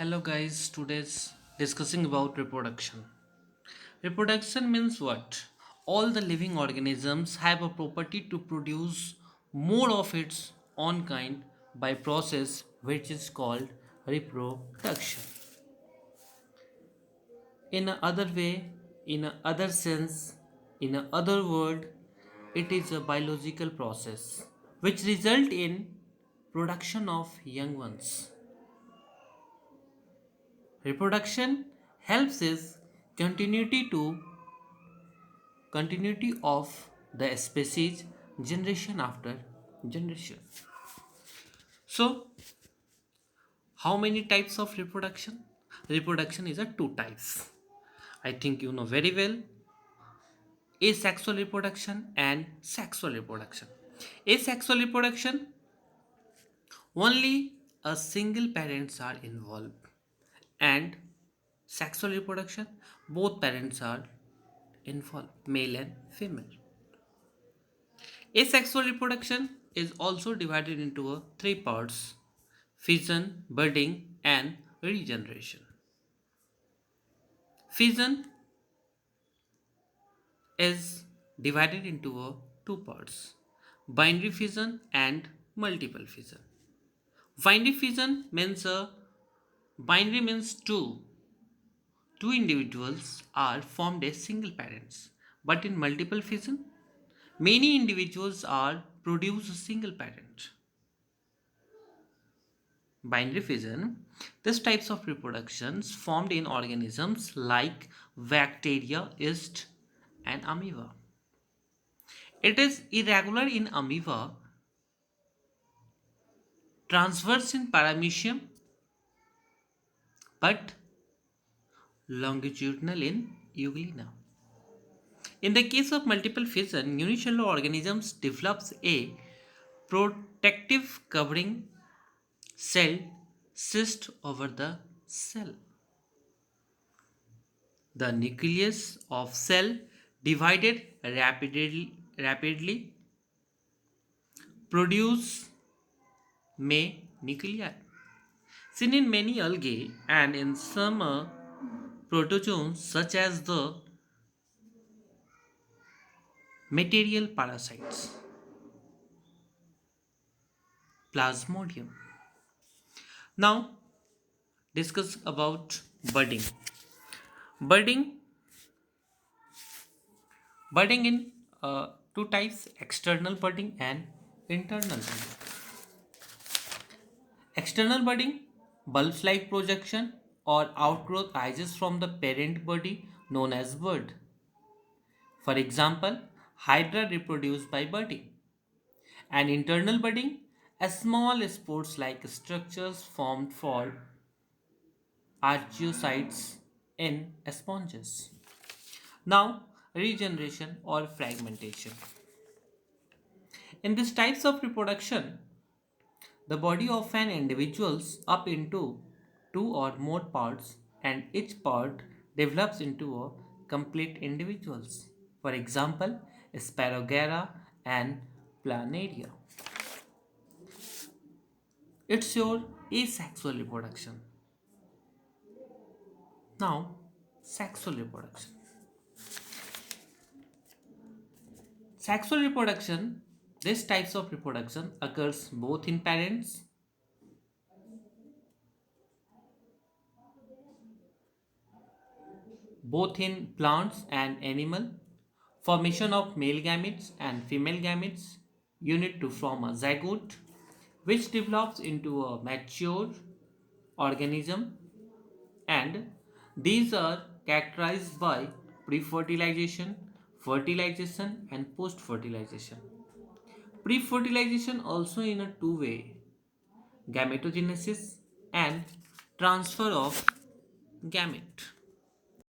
Hello guys, today's discussing about reproduction. Reproduction means what? All the living organisms have a property to produce more of its own kind by process which is called reproduction. In a other way, in a other sense, in a other word, it is a biological process which result in production of young ones. Reproduction helps is continuity to continuity of the species generation after generation. So, how many types of reproduction? Reproduction is a two types. I think you know very well asexual reproduction and sexual reproduction. Asexual reproduction only a single parents are involved and sexual reproduction both parents are involved male and female. Asexual reproduction is also divided into three parts: fission, budding, and regeneration. Fission is divided into two parts: binary fission and multiple fission. Binary fission means binary means two individuals are formed as single parents, but in multiple fission, many individuals are produce a single parent. Binary fission. These types of reproductions formed in organisms like bacteria, yeast, and amoeba. It is irregular in amoeba, transverse in paramecium, but longitudinal in euglena. In the case of multiple fission, unicellular organisms develops a protective covering cell cyst over the cell. The nucleus of cell divided rapidly produce may nuclei. Seen in many algae and in some protozoans such as the material parasites, Plasmodium. Now discuss about budding. Budding, budding in two types: external budding and internal budding. External budding, bulbs like projection or outgrowth arises from the parent body known as bud. For example, Hydra reproduce by budding. And internal budding, a small spores like structures formed for archaeocytes in sponges. Now, regeneration or fragmentation. In these types of reproduction, the body of an individual up into two or more parts and each part develops into a complete individuals. For example, Sparogera and Planaria. It's your asexual reproduction. Now, sexual reproduction. Sexual reproduction, this types of reproduction occurs both in parents both in plants and animal. Formation of male gametes and female gametes unit to form a zygote which develops into a mature organism, and these are characterized by pre-fertilization, fertilization and post-fertilization. Pre-fertilization also in a two-way: gametogenesis and transfer of gamete.